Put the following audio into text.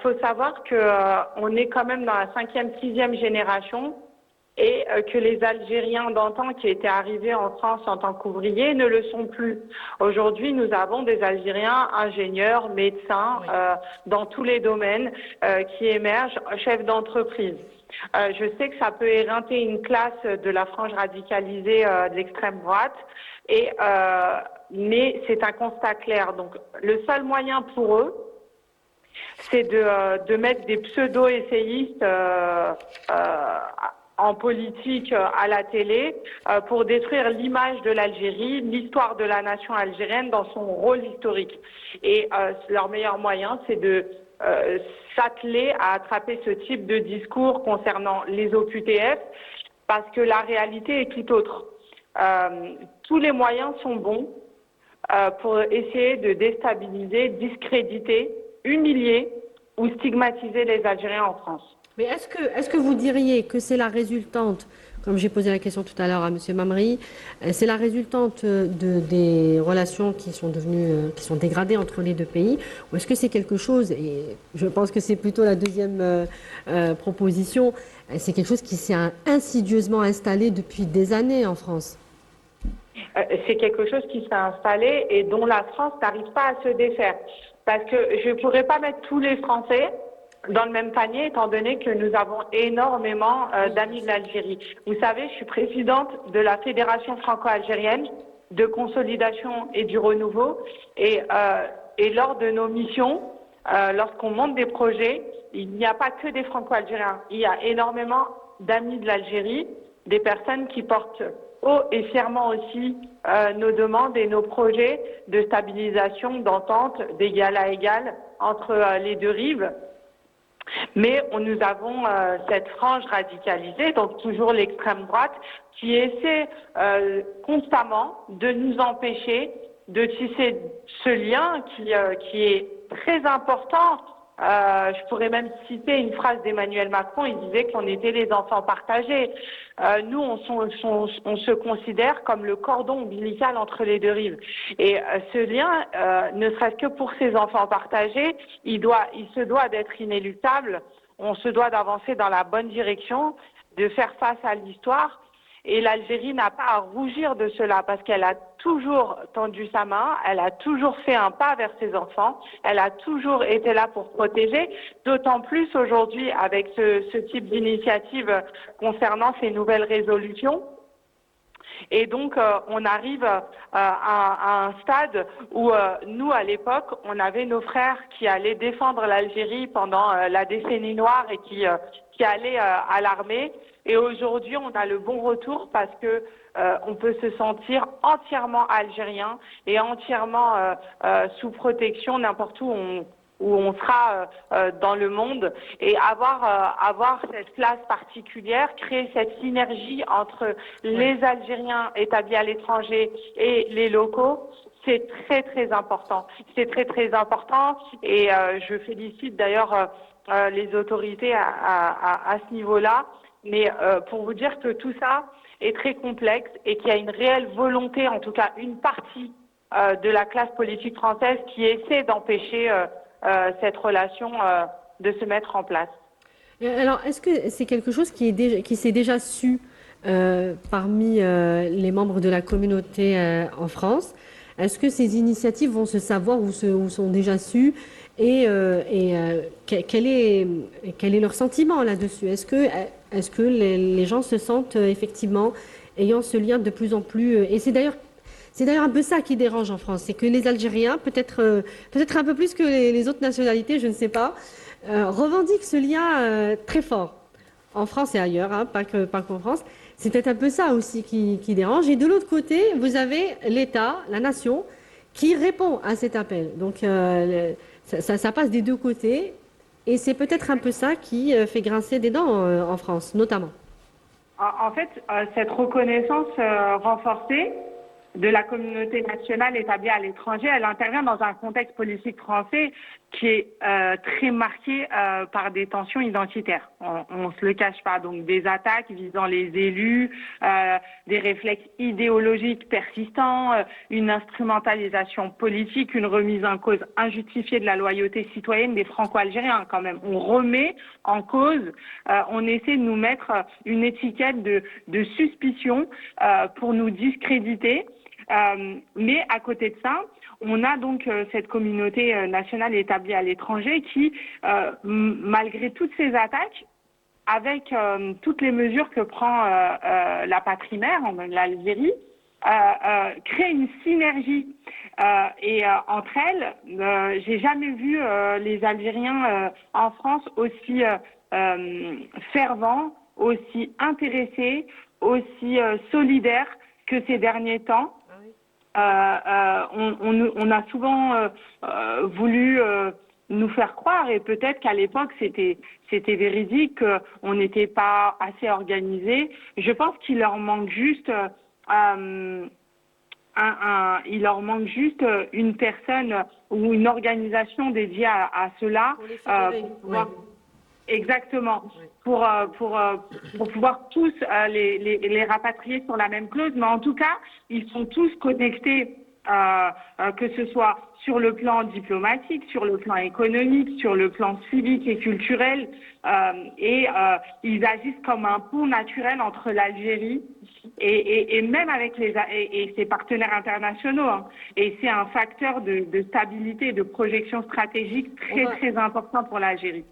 Faut savoir que on est quand même dans la 5e, 6e génération et que les Algériens d'antan qui étaient arrivés en France en tant qu'ouvriers ne le sont plus. Aujourd'hui, nous avons des Algériens ingénieurs, médecins, Oui. dans tous les domaines qui émergent, chefs d'entreprise. Je sais que ça peut éreinter une classe de la frange radicalisée de l'extrême droite, mais c'est un constat clair. Donc, le seul moyen pour eux, c'est de mettre des pseudo-essayistes en politique à la télé pour détruire l'image de l'Algérie, l'histoire de la nation algérienne dans son rôle historique. Et leur meilleur moyen, c'est de s'atteler à attraper ce type de discours concernant les OQTF, parce que la réalité est tout autre. Tous les moyens sont bons pour essayer de déstabiliser, discréditer, humilier ou stigmatiser les Algériens en France. Mais est-ce que vous diriez que c'est la résultante, comme j'ai posé la question tout à l'heure à M. Mamri, c'est la résultante des relations qui sont devenues, qui sont dégradées entre les deux pays, ou est-ce que c'est quelque chose, et je pense que c'est plutôt la deuxième proposition, c'est quelque chose qui s'est insidieusement installé depuis des années en France? C'est quelque chose qui s'est installé et dont la France n'arrive pas à se défaire. Parce que je ne pourrais pas mettre tous les Français dans le même panier, étant donné que nous avons énormément d'amis de l'Algérie. Vous savez, je suis présidente de la Fédération franco-algérienne de consolidation et du renouveau. Et lors de nos missions, lorsqu'on monte des projets, il n'y a pas que des franco-algériens. Il y a énormément d'amis de l'Algérie, des personnes qui portent haut et fièrement aussi nos demandes et nos projets de stabilisation, d'entente, d'égal à égal entre les deux rives. Mais nous avons cette frange radicalisée, donc toujours l'extrême droite, qui essaie constamment de nous empêcher de tisser ce lien qui est très important. Je pourrais même citer une phrase d'Emmanuel Macron, il disait qu'on était les enfants partagés. Nous, on se considère comme le cordon ombilical entre les deux rives. Et ce lien, ne serait-ce que pour ces enfants partagés, il se doit d'être inéluctable. On se doit d'avancer dans la bonne direction, de faire face à l'histoire. Et l'Algérie n'a pas à rougir de cela parce qu'elle a toujours tendu sa main, elle a toujours fait un pas vers ses enfants, elle a toujours été là pour protéger, d'autant plus aujourd'hui avec ce type d'initiative concernant ces nouvelles résolutions. Et donc, on arrive à un stade où nous, à l'époque, on avait nos frères qui allaient défendre l'Algérie pendant la décennie noire et qui allaient à l'armée. Et aujourd'hui, on a le bon retour parce que on peut se sentir entièrement algérien et entièrement sous protection n'importe où on sera dans le monde, et avoir cette place particulière, créer cette synergie entre les Algériens établis à l'étranger et les locaux, c'est très très important. C'est très très important et je félicite d'ailleurs les autorités à ce niveau-là. Mais pour vous dire que tout ça est très complexe et qu'il y a une réelle volonté, en tout cas une partie de la classe politique française qui essaie d'empêcher cette relation de se mettre en place. Alors, est-ce que c'est quelque chose qui s'est déjà su parmi les membres de la communauté en France? Est-ce que ces initiatives vont se savoir ou sont déjà sues et quel est leur sentiment là-dessus? Est-ce que les gens se sentent effectivement ayant ce lien de plus en plus et c'est d'ailleurs un peu ça qui dérange en France, c'est que les Algériens, peut-être un peu plus que les autres nationalités, je ne sais pas, revendiquent ce lien très fort. En France et ailleurs, hein, pas qu'en France. C'est peut-être un peu ça aussi qui dérange. Et de l'autre côté, vous avez l'État, la nation, qui répond à cet appel. Donc ça passe des deux côtés. Et c'est peut-être un peu ça qui fait grincer des dents en France, notamment. En fait, cette reconnaissance renforcée de la communauté nationale établie à l'étranger, elle intervient dans un contexte politique français qui est très marqué par des tensions identitaires. On se le cache pas. Donc des attaques visant les élus, des réflexes idéologiques persistants, une instrumentalisation politique, une remise en cause injustifiée de la loyauté citoyenne des Franco-Algériens quand même. On remet en cause, on essaie de nous mettre une étiquette de suspicion pour nous discréditer. Mais à côté de ça, on a donc cette communauté nationale établie à l'étranger qui, malgré toutes ces attaques, avec toutes les mesures que prend la patrie mère, l'Algérie, crée une synergie. Et entre elles, j'ai jamais vu les Algériens en France aussi fervents, aussi intéressés, aussi solidaires que ces derniers temps. On a souvent voulu nous faire croire, et peut-être qu'à l'époque c'était véridique, qu'on n'était pas assez organisé. Je pense qu'il leur manque juste il leur manque juste une personne ou une organisation dédiée à cela pour pouvoir, exactement, pour pouvoir tous les rapatrier sur la même clause. Mais en tout cas, ils sont tous connectés, que ce soit sur le plan diplomatique, sur le plan économique, sur le plan civique et culturel, et ils agissent comme un pont naturel entre l'Algérie et même avec ses partenaires internationaux. Hein. Et c'est un facteur de stabilité et de projection stratégique très important pour l'Algérie.